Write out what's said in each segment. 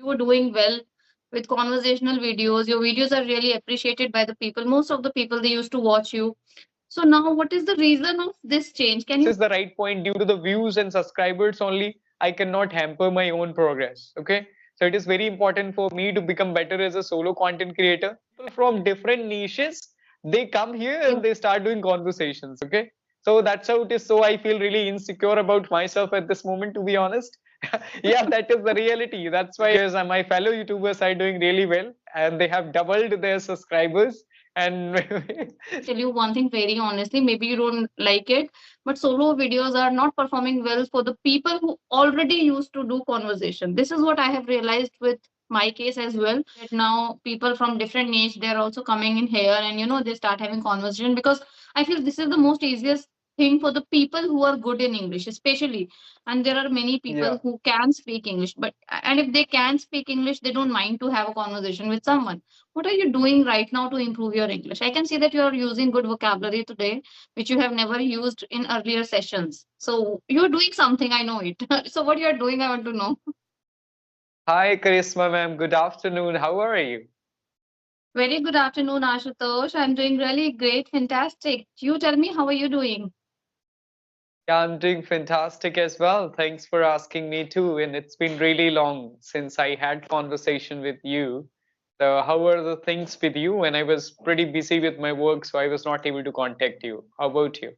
you were doing well with conversational videos. Your videos are really appreciated by the people. Most of the people, they used to watch you. So now what is the reason of this change? Can This you is the right point. Due to the views and subscribers only, I cannot hamper my own progress. Okay. So it is very important for me to become better as a solo content creator. People from different niches, they come here and they start doing conversations. Okay. So that's how it is. So I feel really insecure about myself at this moment, to be honest. Yeah, that is the reality. That's why because my fellow YouTubers are doing really well and they have doubled their subscribers. And tell you one thing very honestly, maybe you don't like it, but solo videos are not performing well for the people who already used to do conversation. This is what I have realized with my case as well. That now people from different niche, they're also coming in here and they start having conversation, because I feel this is the most easiest thing for the people who are good in English, especially. And there are many people yeah. who can speak English, but and if they can speak English, they don't mind to have a conversation with someone. What are you doing right now to improve your English? I can see that you are using good vocabulary today, which you have never used in earlier sessions. So you're doing something, I know it. So what you are doing, I want to know. Hi, Charisma ma'am. Good afternoon. How are you? Very good afternoon, Ashutosh. I'm doing really great, fantastic. You tell me, how are you doing? Yeah, I'm doing fantastic as well. Thanks for asking me too. And it's been really long since I had conversation with you. So how are the things with you? And I was pretty busy with my work, so I was not able to contact you. How about you?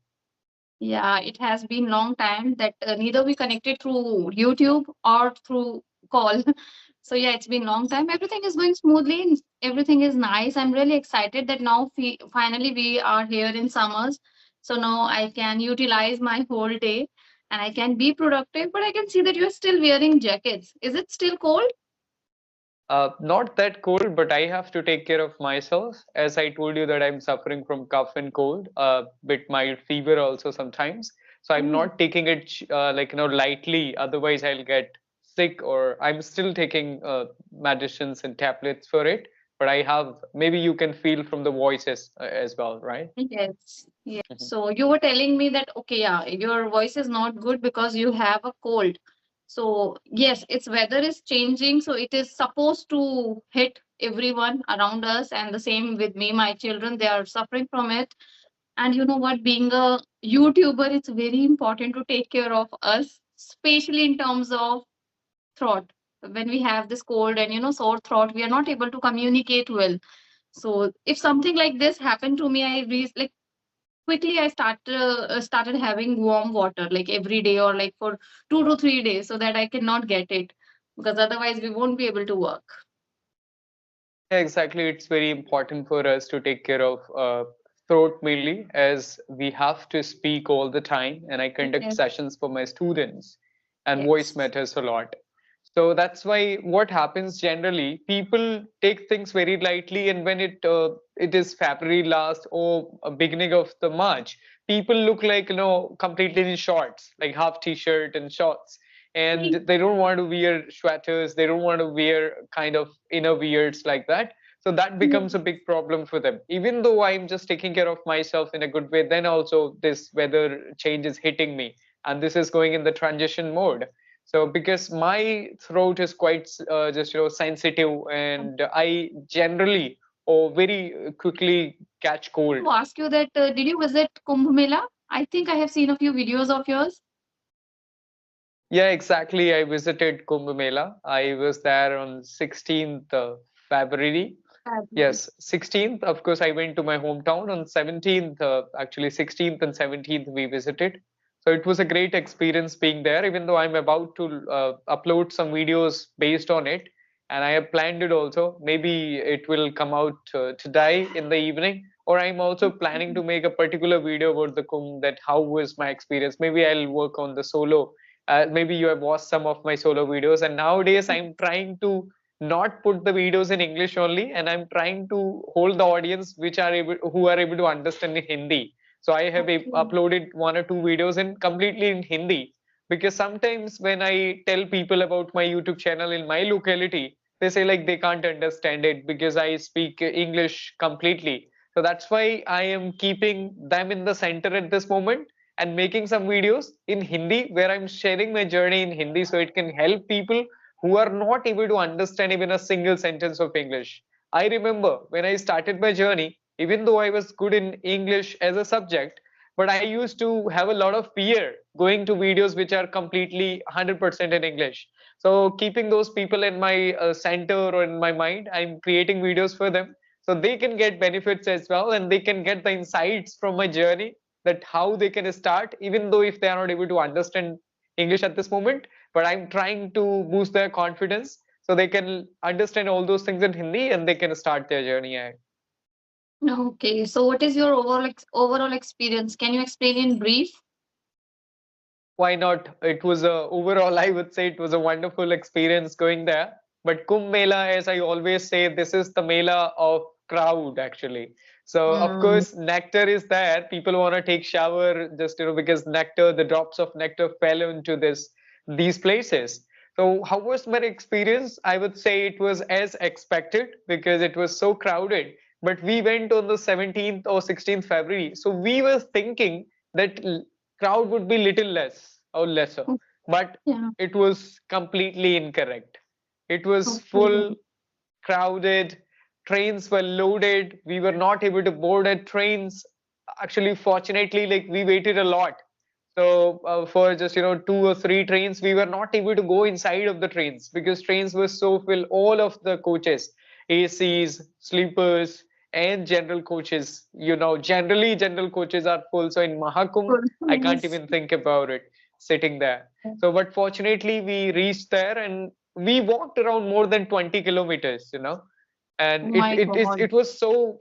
Yeah, it has been long time that neither we connected through YouTube or through call. So yeah, it's been long time. Everything is going smoothly. And everything is nice. I'm really excited that now finally we are here in summers. So now I can utilize my whole day and I can be productive. But I can see that you're still wearing jackets. Is it still cold? Not that cold, but I have to take care of myself. As I told you that I'm suffering from cough and cold, bit mild fever also sometimes. So I'm Oh, not taking it like lightly. Otherwise, I'll get sick. Or I'm still taking medicines and tablets for it. But I have maybe you can feel from the voices as well, right? yes. Yes. Mhm. So you were telling me that, okay, yeah, your voice is not good because you have a cold. So yes, its weather is changing. So it is supposed to hit everyone around us. And the same with me, my children, they are suffering from it. And you know what? Being a YouTuber, it's very important to take care of us, especially in terms of throat. When we have this cold and sore throat, we are not able to communicate well. So if something like this happened to me, like quickly I started having warm water like every day, or like for 2 to 3 days, so that I cannot get it, because otherwise we won't be able to work. Yeah, exactly. It's very important for us to take care of throat mainly, as we have to speak all the time, and I conduct Yes. sessions for my students, and voice Yes. matters a lot. So that's why what happens generally, people take things very lightly, and when it is February last or beginning of the March, people look like completely in shorts, like half t-shirt and shorts, and they don't want to wear sweaters, they don't want to wear kind of inner wears like that. So that becomes a big problem for them. Even though I'm just taking care of myself in a good way, then also this weather change is hitting me, and this is going in the transition mode. So because my throat is quite just sensitive, and I generally or very quickly catch cold. To ask you that, did you visit Kumbh Mela? I think I have seen a few videos of yours. Yeah, exactly. I visited Kumbh Mela. I was there on 16th February. Fabulous. Yes, 16th. Of course, I went to my hometown on 17th. Actually, 16th and 17th we visited. So it was a great experience being there, even though I'm about to upload some videos based on it. And I have planned it also. Maybe it will come out today in the evening. Or I'm also planning to make a particular video about the Kumbh, that how was my experience. Maybe I'll work on the solo. Maybe you have watched some of my solo videos. And nowadays, I'm trying to not put the videos in English only, and I'm trying to hold the audience which are able who are able to understand in Hindi. So I have Okay. uploaded 1 or 2 videos in completely in Hindi, because sometimes when I tell people about my YouTube channel in my locality, they say like they can't understand it because I speak English completely. So that's why I am keeping them in the center at this moment and making some videos in Hindi where I'm sharing my journey in Hindi, so it can help people who are not able to understand even a single sentence of English. I remember when I started my journey, even though I was good in English as a subject, but I used to have a lot of fear going to videos which are completely 100% in English. So keeping those people in my center or in my mind, I'm creating videos for them so they can get benefits as well, and they can get the insights from my journey, that how they can start, even though if they are not able to understand English at this moment, but I'm trying to boost their confidence so they can understand all those things in Hindi and they can start their journey ahead. Okay, so what is your overall experience? Can you explain in brief? Why not? It was a overall, I would say it was a wonderful experience going there. But Kumbh Mela, as I always say, this is the Mela of crowd actually. So of Mm, course, nectar is there. People want to take shower just because nectar, the drops of nectar fell into these places. So how was my experience? I would say it was as expected because it was so crowded. But we went on the 17th or 16th February. So we were thinking that crowd would be little less or lesser, o- but yeah. it was completely incorrect. It was Okay. full, crowded, trains were loaded, we were not able to board at trains. Actually, fortunately, like we waited a lot. So for just 2 or 3 trains, we were not able to go inside of the trains because trains were so full. All of the coaches, ACs, sleepers, and general coaches. Generally general coaches are full. So in Mahakumbh, Cool. I can't Yes. even think about it sitting there. So, but fortunately, we reached there and we walked around more than 20 kilometers, and Oh it my it is God. it was so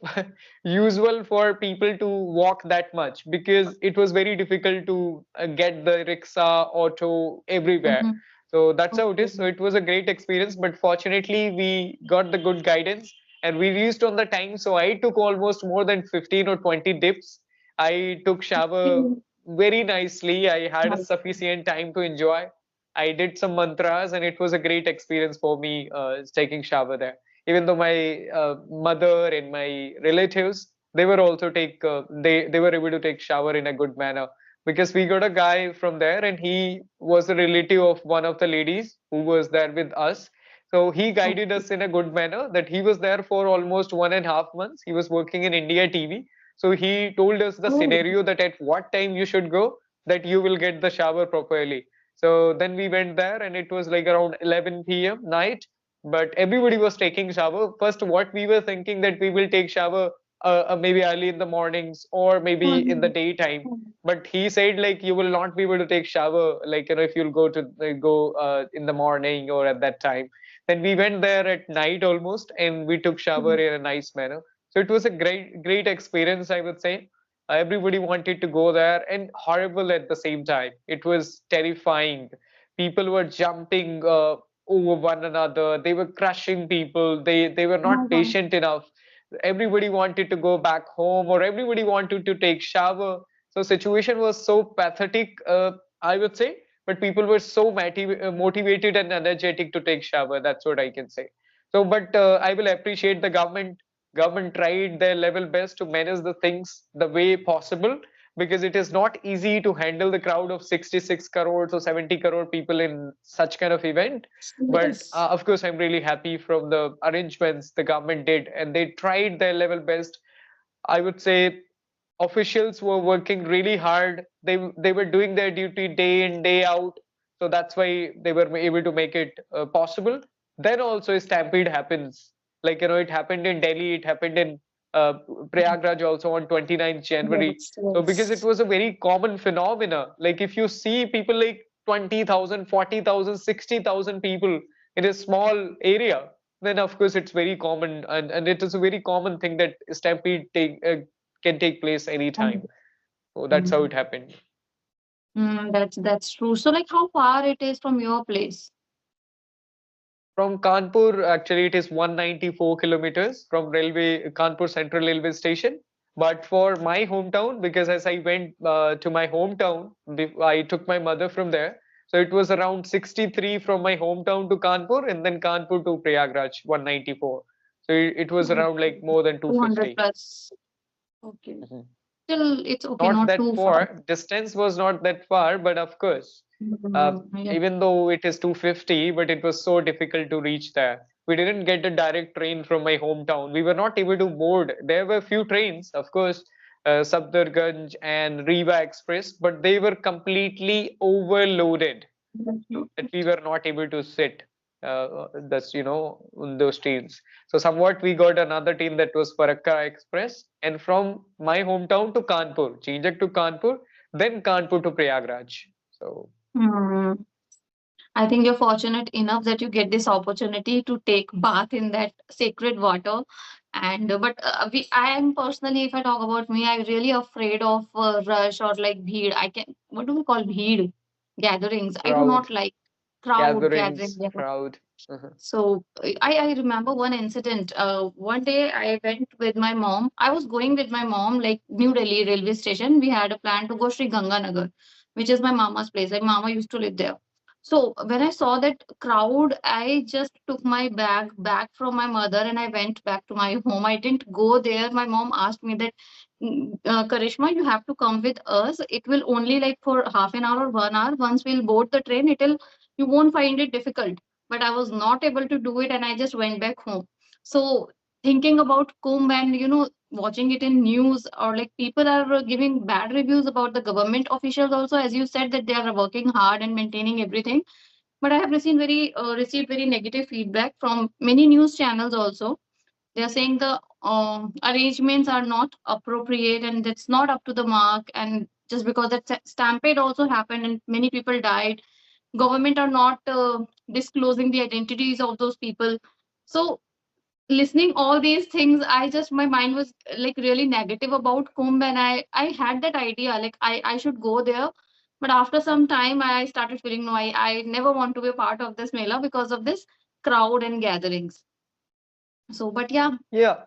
usual for people to walk that much because it was very difficult to get the rickshaw auto everywhere. Mm-hmm. So that's how it is. Okay. So it was a great experience, but fortunately we got the good guidance and we reached on the time. So I took almost more than 15 or 20 dips. I took shower Okay. very nicely. I had a Nice. sufficient time to enjoy. I did some mantras and it was a great experience for me taking shower there. Even though my mother and my relatives, they were also they were able to take shower in a good manner because we got a guy from there and he was a relative of one of the ladies who was there with us. So he guided Okay. us in a good manner, that he was there for almost 1.5 months. He was working in India TV. So he told us the Oh. scenario that at what time you should go, that you will get the shower properly. So then we went there and it was like around 11 p.m. night, but everybody was taking shower. First, what we were thinking, that we will take shower maybe early in the mornings or maybe in the Mhm. daytime. But he said like you will not be able to take shower like if you'll go in the morning or at that time. Then we went there at night almost and we took shower Mhm. in a nice manner. So it was a great experience, I would say. Everybody wanted to go there and horrible at the same time. It was terrifying. People were jumping over one another. They were crushing people. They were Oh my not God. patient enough. Everybody wanted to go back home or everybody wanted to take shower. So situation was so pathetic, I would say. But people were so motivated and energetic to take shower. That's what I can say. So, but I will appreciate the government tried their level best to manage the things the way possible, because it is not easy to handle the crowd of 66 crores or 70 crore people in such kind of event. But Yes. of course, I'm really happy from the arrangements the government did, and they tried their level best. I would say officials were working really hard. They were doing their duty day in day out, so that's why they were able to make it possible. Then also a stampede happens, like it happened in Delhi, it happened in uh, Prayagraj also on 29th January. Yes. So because it Yes. was a very common phenomena, like if you see people like 20,000, 40,000, 60,000 people in a small area, then of course it's very common, and it is a very common thing that stampede can take place anytime. So that's how Mhm. it happened. That's true. So, like, how far it is from your place? From Kanpur, actually, it is 194 kilometers from Kanpur Central Railway Station. But for my hometown, because as I went to my hometown, I took my mother from there. So it was around 63 from my hometown to Kanpur, and then Kanpur to Prayagraj, 194. So it was around Okay. like more than 200 250. plus. Okay. Mhm. Still, it's okay, Not not that too far. far. Distance was not that far, but of course, uh, Yeah. even though it is 250, but it was so difficult to reach there. We didn't get a direct train from my hometown. We were not able to board. There were few trains, of course, Sabdarganj and Riva Express, but they were completely overloaded that we were not able to sit. That's on those trains. So somewhat we got another train that was Farakka Express, and from my hometown to Kanpur, Chinjak to Kanpur, then Kanpur to Prayagraj. So Hmm. I think you're fortunate enough that you get this opportunity to take bath in that sacred water. And but I am personally, if I talk about me, I'm really afraid of rush or like bheed. I can, what do we call bheed? Gatherings. I do crowd, not like crowd gathering. gatherings, crowd. Mhm. So I remember one incident. One day I went with my mom. I was going with my mom, like New Delhi railway station. We had a plan to go Sri Ganganagar, which is my mama's place. Like mama used to live there. So when I saw that crowd, I just took my bag back from my mother and I went back to my home. I didn't go there. My mom asked me that, Karishma, you have to come with us. It will only like for half an hour or 1 hour. Once we'll board the train, you won't find it difficult, but I was not able to do it and I just went back home. So thinking about Kumbh and watching it in news, or like people are giving bad reviews about the government officials also, as you said that they are working hard and maintaining everything. But I have received very negative feedback from many news channels also. They are saying the arrangements are not appropriate and that's not up to the mark. And just because that stampede also happened and many people died, government are not disclosing the identities of those people. So listening all these things, I just, my mind was like really negative about Kumbh, and I had that idea like I should go there. But after some time I started feeling, no, I never want to be a part of this Mela because of this crowd and gatherings. So but yeah. Yeah.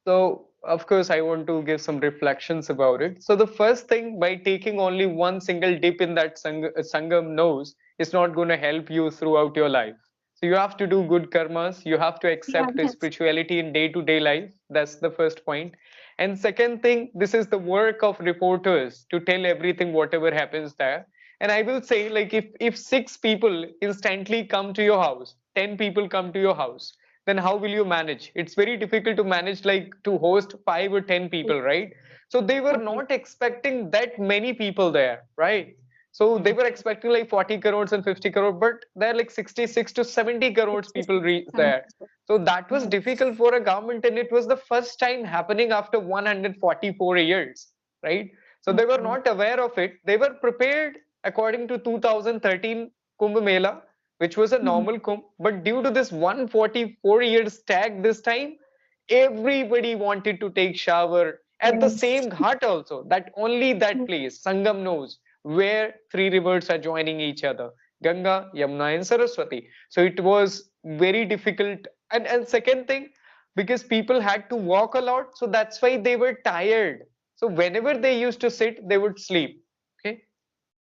So, of course, I want to give some reflections about it. So, the first thing, by taking only one single dip in that Sangam nose, is not going to help you throughout your life. So, you have to do good karmas. You have to Yeah, accept yes. spirituality in day to day life. That's the first point. And second thing, this is the work of reporters to tell everything, whatever happens there. And I will say, like, if six people instantly come to your house, 10 people come to your house, then how will you manage? It's very difficult to manage, like to host 5 or 10 people, right? So they were Agree. not expecting that many people there, right? So they Mm. were expecting like 40 crores and 50 crores, but there are like 66 to 70 crores people 66, there. 76. So that was Mm. difficult for a government, and it was the first time happening after 144 years, right? So they were Mm. not aware of it. They were prepared according to 2013 Kumbh Mela, which was a Mm. normal Kumbh. But due to this 144 years tag this time, everybody wanted to take shower at the Yes. same ghat also. That only that place, Sangam knows, where three rivers are joining each other, Ganga, Yamuna, and Saraswati. So it was very difficult. And second thing, because people had to walk a lot, so that's why they were tired. So whenever they used to sit, they would sleep. Okay,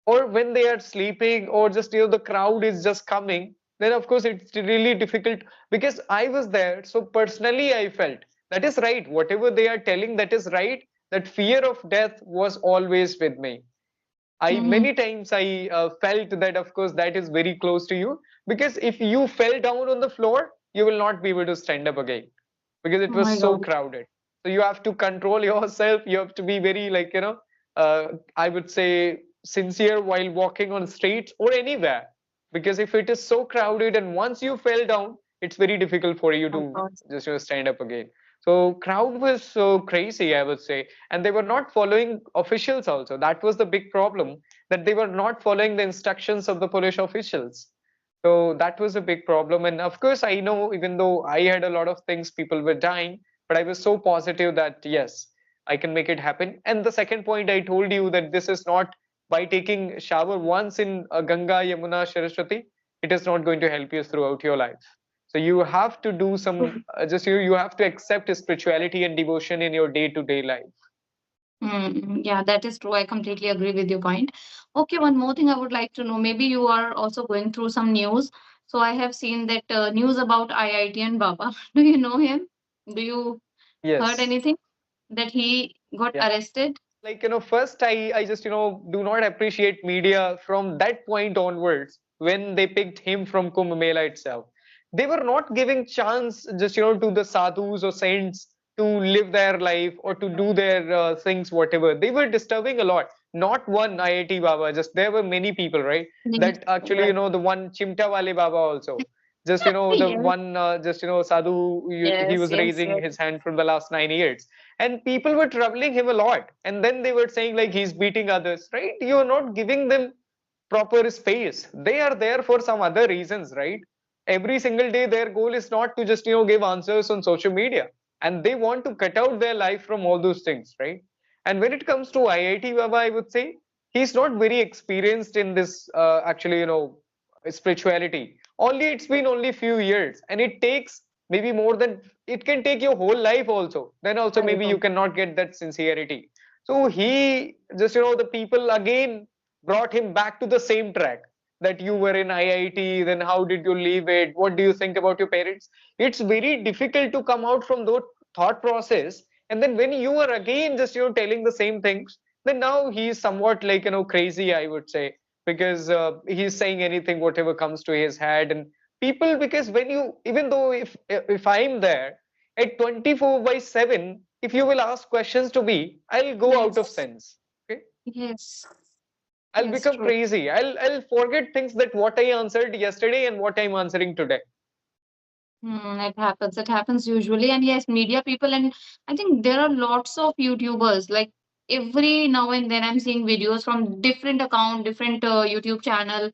or when they are sleeping, or just the crowd is just coming, then of course it's really difficult. Because I was there, so personally I felt that is right, whatever they are telling, that is right, that fear of death was always with me. I Mm. many times I felt that of course that is very close to you, because if you fell down on the floor, you will not be able to stand up again, because it Oh was my so God. crowded. So you have to control yourself. You have to be very, like, I would say, sincere while walking on streets or anywhere, because if it is so crowded and once you fell down, it's very difficult for you My to God. just stand up again. So crowd was so crazy, I would say, and they were not following officials also. That was the big problem, that they were not following the instructions of the police officials. So that was a big problem. And of course, I know, even though I had a lot of things, people were dying, but I was so positive that yes, I can make it happen. And the second point, I told you that this is not by taking shower once in Ganga, Yamuna, Saraswati, it is not going to help you throughout your life. So you have to do some, just you have to accept spirituality and devotion in your day to day life. Mm, yeah, that is true. I completely agree with your point. Okay, one more thing I would like to know. Maybe you are also going through some news. So I have seen that news about IIT and Baba. Do you know him? Do you heard Yes. anything that he got Yeah. arrested? like first I just do not appreciate media from that point onwards when they picked him from Kumbh Mela itself. They were not giving chance just to the sadhus or saints to live their life or to do their things whatever. They were disturbing a lot. Not one IIT Baba, just there were many people, right? Yes, That actually right. the one Chimta Wale Baba also, just the Yes, one just sadhu, he yes, was yes, raising yes. his hand from the last 9 years, and people were troubling him a lot, and then they were saying like he's beating others, right? You're not giving them proper space. They are there for some other reasons, right? Every single day their goal is not to just give answers on social media, and they want to cut out their life from all those things, right? And when it comes to IIT Baba, I would say he's not very experienced in this actually spirituality. Only it's been only few years, and it takes maybe more than, it can take your whole life also, then also Right. maybe you cannot get that sincerity. So he just the people again brought him back to the same track, that you were in IIT, then how did you leave it, what do you think about your parents? It's very difficult to come out from that thought process, and then when you are again just telling the same things, then now he's somewhat like crazy, I would say, because he's saying anything whatever comes to his head. And people, because when you, even though if I'm there at 24 by 7, if you will ask questions to me, I'll go out of Yes, sense. Okay, yes, I'll yes, become true. crazy. I'll forget things that what I answered yesterday and what I'm answering today. It happens. It happens usually. And yes, media people, and I think there are lots of YouTubers. Like every now and then, I'm seeing videos from different account, different YouTube channel,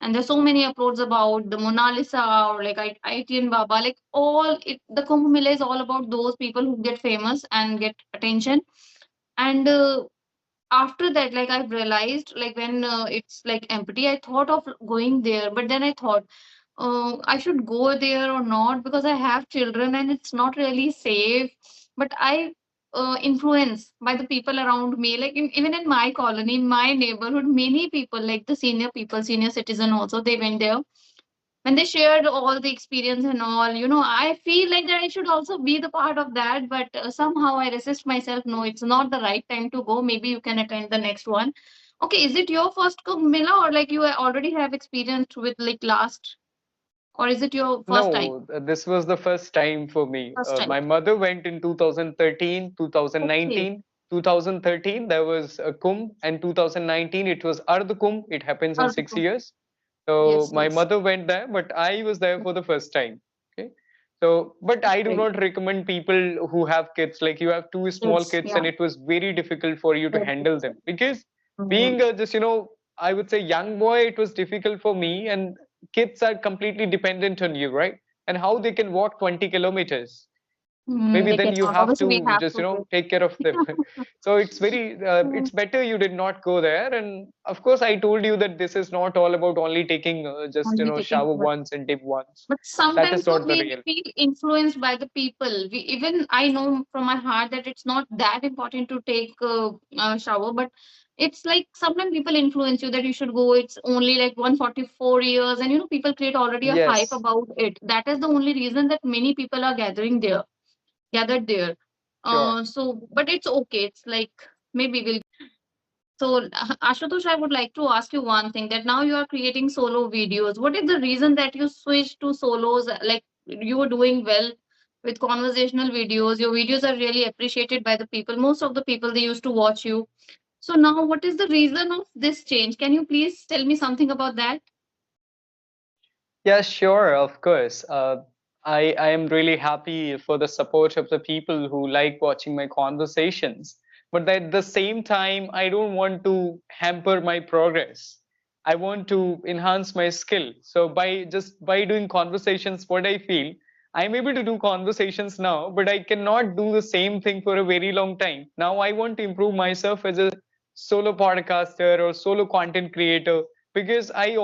and there's so many uploads about the Mona Lisa or like ITN Baba. Like all it, the Kumbh Mela is all about those people who get famous and get attention. And after that, like I've realized, like when it's like empty, I thought of going there, but then I thought I should go there or not because I have children and it's not really safe. But I influenced by the people around me, like even in my colony, my neighborhood, many people, like the senior people, senior citizen also, they went there. When they shared all the experience and all, I feel like that I should also be the part of that. But somehow I resist myself. No, it's not the right time to go. Maybe you can attend the next one. Okay, is it your first Kumbh Mela or like you already have experience with like last, or is it your first time? No, this was the first time for me. First time. My mother went in 2013, Okay. 2019. 2013 there was a Kumbh, and 2019 it was Ardh Kumbh. It happens in six Article. years. So Yes, my yes. mother went there, but I was there for the first time. Okay. So, but I do Great. not recommend people who have kids, like you have two small It's kids, yeah. and it was very difficult for you to Very handle them difficult. because Mm, being just, I would say young boy, it was difficult for me. And kids are completely dependent on you, right? And how they can walk 20 kilometers? Maybe they then you cannot. have Obviously, we to have just to do. take care of them. So it's very Mm, it's better you did not go there. And of course I told you that this is not all about only taking just only taking. shower once and dip once. But That sometimes is though not the we real. feel influenced by the people. We even I know from my heart that it's not that important to take a shower, but it's like sometimes people influence you that you should go. It's only like 144 years, and people create already a hype Yes, about it. That is the only reason that many people are gathered there. sure. But it's okay. It's like maybe we'll. So, Ashutosh, I would like to ask you one thing that now you are creating solo videos. What is the reason that you switched to solos? Like you were doing well with conversational videos. Your videos are really appreciated by the people. Most of the people they used to watch you. So now, what is the reason of this change? Can you please tell me something about that? Yeah, sure, of course. I am really happy for the support of the people who like watching my conversations. But at the same time, I don't want to hamper my progress. I want to enhance my skill. So by doing conversations, what I feel, I'm able to do conversations now, but I cannot do the same thing for a very long time. Now I want to improve myself as a solo podcaster or solo content creator, because I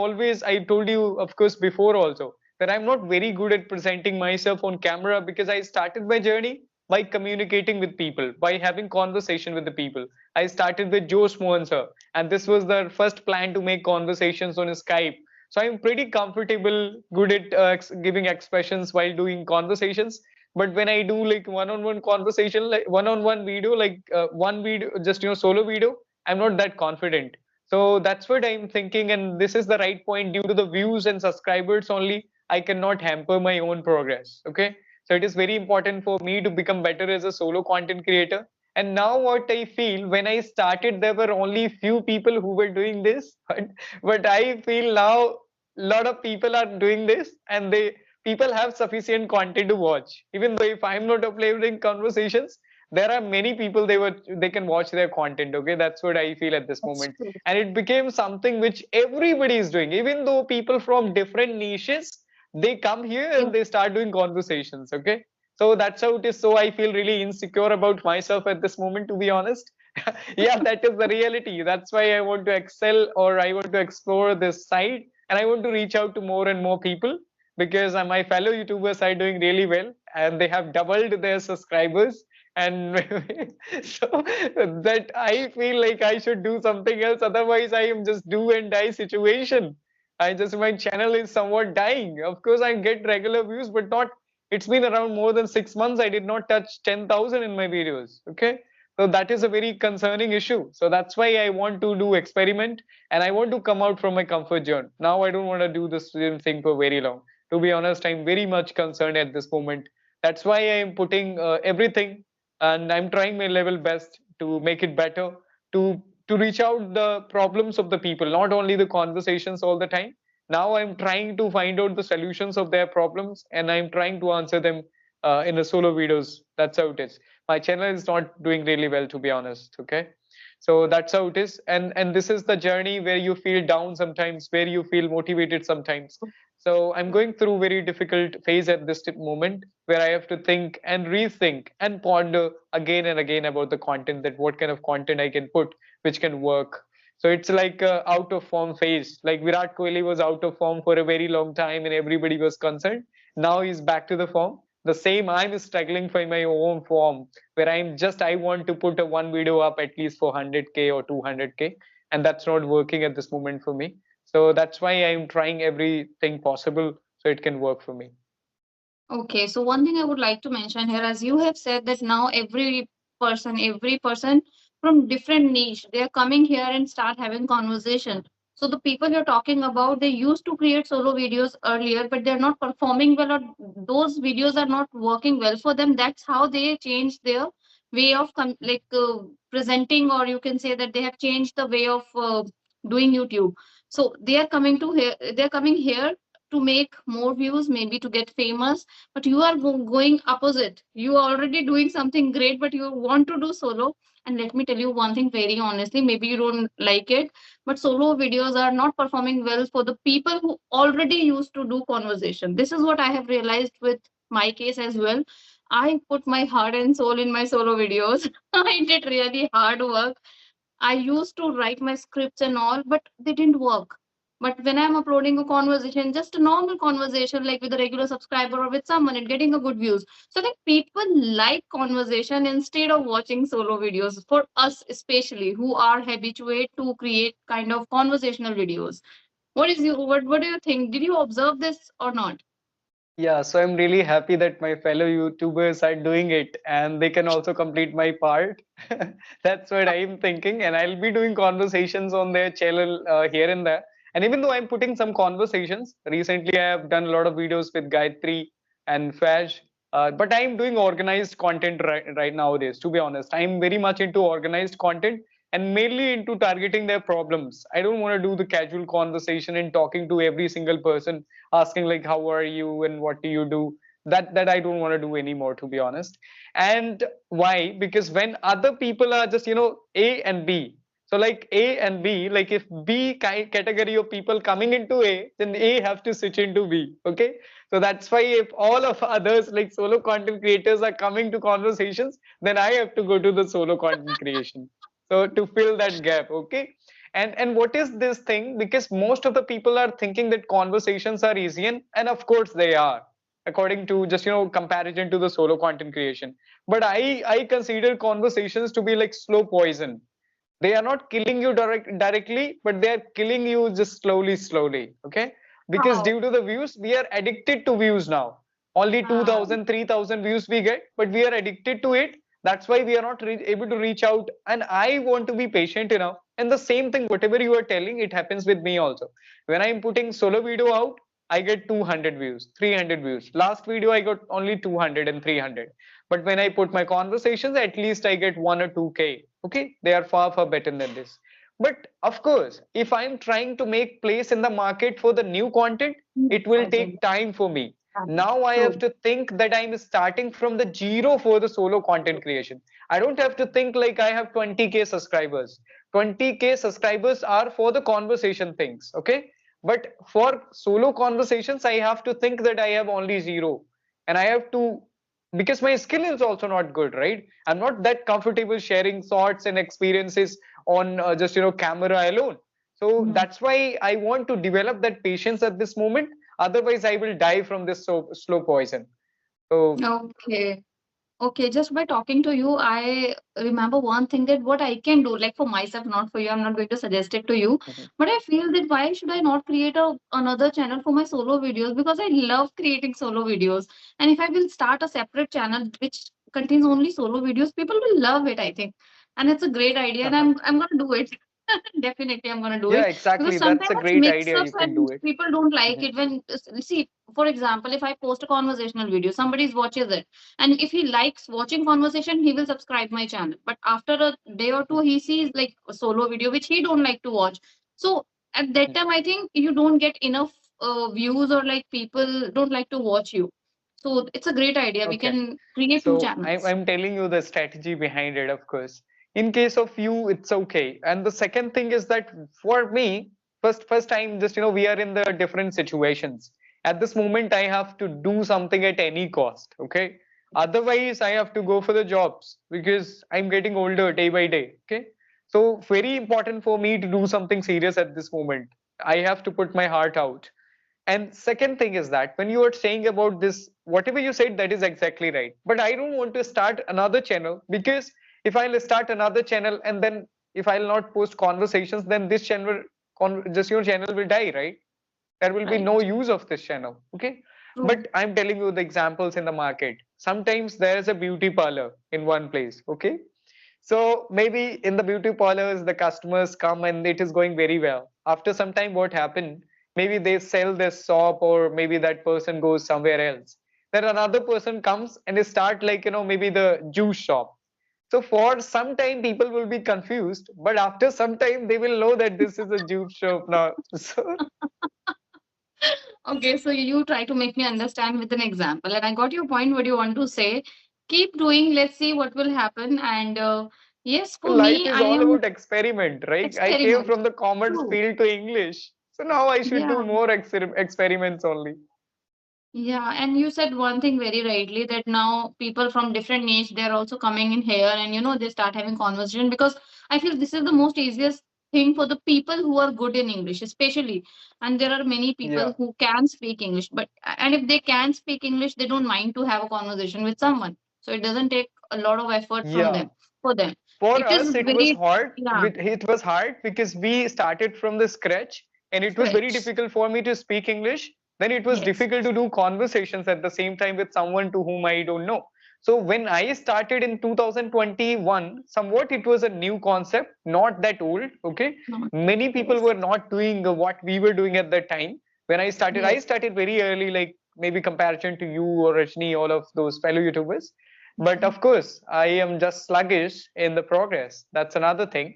told you of course before also that I'm not very good at presenting myself on camera, because I started my journey by communicating with people, by having conversation with the people. I started with Josh Mohan sir, and this was the first plan to make conversations on Skype. So I'm pretty comfortable, good at giving expressions while doing conversations. But when I do like one-on-one conversation, like one-on-one video, like one video, just solo video, I'm not that confident. So that's what I'm thinking, and this is the right point. Due to the views and subscribers only, I cannot hamper my own progress. Okay, so it is very important for me to become better as a solo content creator. And now what I feel, when I started, there were only few people who were doing this, but I feel now a lot of people are doing this, and people have sufficient content to watch. Even though if I'm not uploading conversations, there are many people they can watch their content. Okay, that's what I feel at this That's moment. true. And it became something which everybody is doing, even though people from different niches, they come here Yeah. and they start doing conversations. Okay, so that's how it is. So I feel really insecure about myself at this moment, to be honest. Yeah, that is the reality. That's why I want to excel, or I want to explore this side, and I want to reach out to more and more people, because my fellow YouTubers are doing really well, and they have doubled their subscribers. And so that I feel like I should do something else. Otherwise, I am just do and die situation. My channel is somewhat dying. Of course, I get regular views, but not. It's been around more than 6 months. I did not touch 10,000 in my videos. Okay. So that is a very concerning issue. So that's why I want to do experiment, and I want to come out from my comfort zone. Now I don't want to do the same thing for very long. To be honest, I'm very much concerned at this moment. That's why I'm putting everything, and I'm trying my level best to make it better, to reach out the problems of the people, not only the conversations all the time. Now I'm trying to find out the solutions of their problems, and I'm trying to answer them in the solo videos. That's how it is. My channel is not doing really well, to be honest. Okay, so that's how it is. And this is the journey where you feel down sometimes, where you feel motivated sometimes. So I'm going through very difficult phase at this moment, where I have to think and rethink and ponder again and again about the content, that what kind of content I can put which can work. So it's like a out of form phase. Like Virat Kohli was out of form for a very long time and everybody was concerned. Now he's back to the form. The same, I'm struggling for my own form, where I want to put a one video up at least for 100K or 200K, and that's not working at this moment for me. So that's why I'm trying everything possible so it can work for me. Okay, so one thing I would like to mention here, as you have said that now every person from different niche, they are coming here and start having conversation. So the people you're talking about, they used to create solo videos earlier, but they're not performing well, or those videos are not working well for them. That's how they changed their way of presenting, or you can say that they have changed the way of doing YouTube. So they are coming to here, they're coming here to make more views, maybe to get famous, but you are going opposite. You are already doing something great, but you want to do solo. And let me tell you one thing very honestly, maybe you don't like it, but solo videos are not performing well for the people who already used to do conversation. This is what I have realized with my case as well. I put my heart and soul in my solo videos. I did really hard work. I used to write my scripts and all, but they didn't work. But when I'm uploading a conversation, just a normal conversation, like with a regular subscriber or with someone and getting a good views. So I think people like conversation instead of watching solo videos. For us, especially who are habituated to create kind of conversational videos. What do you think? Did you observe this or not? Yeah, so I'm really happy that my fellow YouTubers are doing it and they can also complete my part. That's what I'm thinking. And I'll be doing conversations on their channel here and there. And even though I'm putting some conversations, recently I have done a lot of videos with Gayatri and Fash. But I'm doing organized content right nowadays, to be honest. I'm very much into organized content and mainly into targeting their problems. I don't want to do the casual conversation and talking to every single person, asking like how are you and what do you do. That I don't want to do anymore, to be honest. And why? Because when other people are just A and B, so like A and B, like if B category of people coming into A, then A have to switch into B. Okay, so that's why if all of others like solo content creators are coming to conversations, then I have to go to the solo content creation, so to fill that gap. Okay, and what is this thing? Because most of the people are thinking that conversations are easy, and of course they are, according to just comparison to the solo content creation. But I consider conversations to be like slow poison. They are not killing you directly, but they are killing you just slowly. Okay, because How? due to the views, we are addicted to views now. Only Ah, 2000, 3000 views we get, but we are addicted to it. That's why we are not able to reach out. And I want to be patient enough. And the same thing, whatever you are telling, it happens with me also. When I'm putting solo video out, I get 200 views, 300 views. Last video, I got only 200 and 300. But when I put my conversations, at least I get 1 or 2K. Okay, they are far, far better than this. But of course, if I'm trying to make place in the market for the new content, it will content. take time for me. Ah, Now I have true. to think that I'm starting from the zero for the solo content creation. I don't have to think like I have 20K subscribers. 20K subscribers are for the conversation things, okay? But for solo conversations, I have to think that I have only zero. And I have to, because my skill is also not good, right? I'm not that comfortable sharing thoughts and experiences on just, camera alone. So Hmm. that's why I want to develop that patience at this moment. Otherwise, I will die from this slow poison. So, Okay. Okay, just by talking to you, I remember one thing that what I can do, like for myself, not for you, I'm not going to suggest it to you. mhm, But I feel that why should I not create another channel for my solo videos? Because I love creating solo videos. And if I will start a separate channel which contains only solo videos, people will love it, I think. And it's a great idea, and I'm gonna do it. Definitely, I'm gonna do yeah, it because exactly. That's sometimes a it's great mix idea. ups You can and do it. people don't like Mhm, it when see, for example, if I post a conversational video, somebody watches it, and if he likes watching conversation, he will subscribe my channel. But after a day or two, mhm, he sees like a solo video which he don't like to watch. So at that mhm. time, I think you don't get enough views, or like people don't like to watch you. So it's a great idea. We Okay. can create two So channels. I'm telling you the strategy behind it, of course. In case of you, it's okay. And the second thing is that for me, first time, just we are in the different situations. At this moment, I have to do something at any cost. Okay. Otherwise, I have to go for the jobs because I'm getting older day by day. Okay. So very important for me to do something serious at this moment. I have to put my heart out. And second thing is that when you are saying about this, whatever you said, that is exactly right. But I don't want to start another channel because if I'll start another channel and then if I'll not post conversations, then this channel, just your channel will die, right? There will be Right. no use of this channel. Okay. True. But I'm telling you the examples in the market. Sometimes there is a beauty parlor in one place. Okay. So maybe in the beauty parlors, the customers come and it is going very well. After some time, what happened? Maybe they sell their shop or maybe that person goes somewhere else. Then another person comes and they start like, maybe the juice shop. So for some time, people will be confused, but after some time, they will know that this is a juice shop now. So Okay, so you try to make me understand with an example, and I got your point. What you want to say? Keep doing. Let's see what will happen. And yes, for life me, is I all am about experiment, right? I came experiment. from the commerce True. field to English. So now I should Yeah. do more experiments only. Yeah, and you said one thing very rightly, that now people from different niche, they're also coming in here, and they start having conversation, because I feel this is the most easiest thing for the people who are good in English, especially. And there are many people Yeah. who can speak English, but and if they can speak English, they don't mind to have a conversation with someone. So it doesn't take a lot of effort from Yeah. them for them. For It is us, it was very, hard. yeah, It was hard because we started from the scratch, and it was very stretch. difficult for me to speak English. Then it was Yes. difficult to do conversations at the same time with someone to whom I don't know. So when I started in 2021, somewhat it was a new concept, not that old. Okay, No. many people Yes. were not doing what we were doing at that time. When I Yes. started very early, like maybe comparison to you or Rajni, all of those fellow YouTubers. But of course, I am just sluggish in the progress. That's another thing.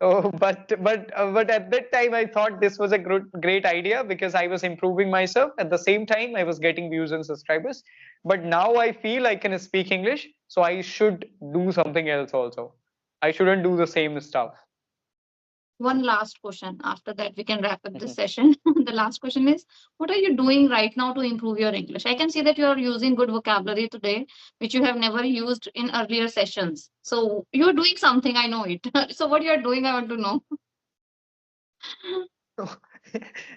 Oh, but at that time, I thought this was a great idea because I was improving myself. At the same time, I was getting views and subscribers. But now I feel I can speak English, so I should do something else also. I shouldn't do the same stuff. One last question. After that, we can wrap up this session. The last question is, what are you doing right now to improve your English? I can see that you are using good vocabulary today, which you have never used in earlier sessions. So you're doing something, I know it. So what you're doing, I want to know.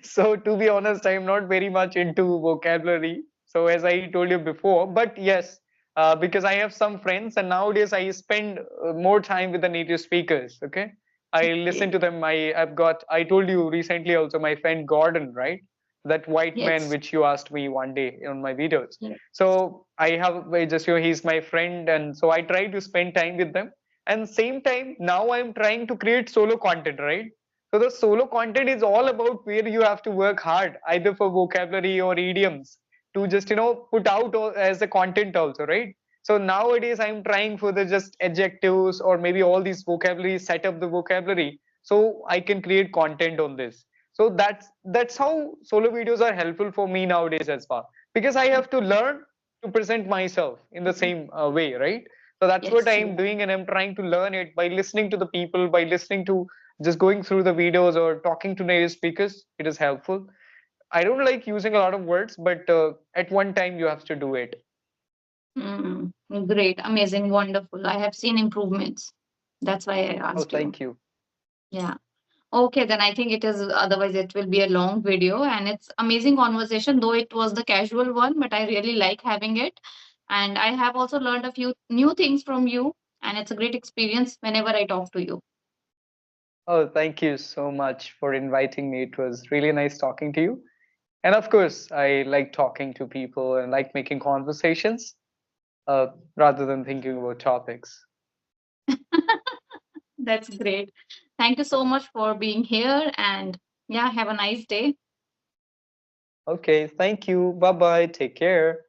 So to be honest, I am not very much into vocabulary. So as I told you before, but yes, because I have some friends, and nowadays I spend more time with the native speakers. Okay, I listen Okay. to them. I told you recently also my friend Gordon, right? that white man Yes. which you asked me one day on my videos. Yes. So I have just, he's my friend, and so I try to spend time with them. And same time, now I'm trying to create solo content, right? So the solo content is all about where you have to work hard, either for vocabulary or idioms, to just put out as a content also, right? So nowadays I'm trying for the just adjectives or maybe all these vocabulary, set up the vocabulary so I can create content on this. So that's how solo videos are helpful for me nowadays as well, because I have to learn to present myself in the same way, right? So that's what Yes. I'm doing, and I'm trying to learn it by listening to the people, by listening to just going through the videos or talking to native speakers. It is helpful. I don't like using a lot of words, but at one time you have to do it. Mm, great, amazing, wonderful. I have seen improvements. That's why I Oh, asked you. thank you. Yeah. Okay, then I think it is, otherwise it will be a long video, and it's amazing conversation, though it was the casual one, but I really like having it. And I have also learned a few new things from you, and it's a great experience whenever I talk to you. Oh, thank you so much for inviting me. It was really nice talking to you. And of course, I like talking to people and like making conversations rather than thinking about topics. That's great. Thank you so much for being here, and yeah, have a nice day. Okay, thank you. Bye bye. Take care.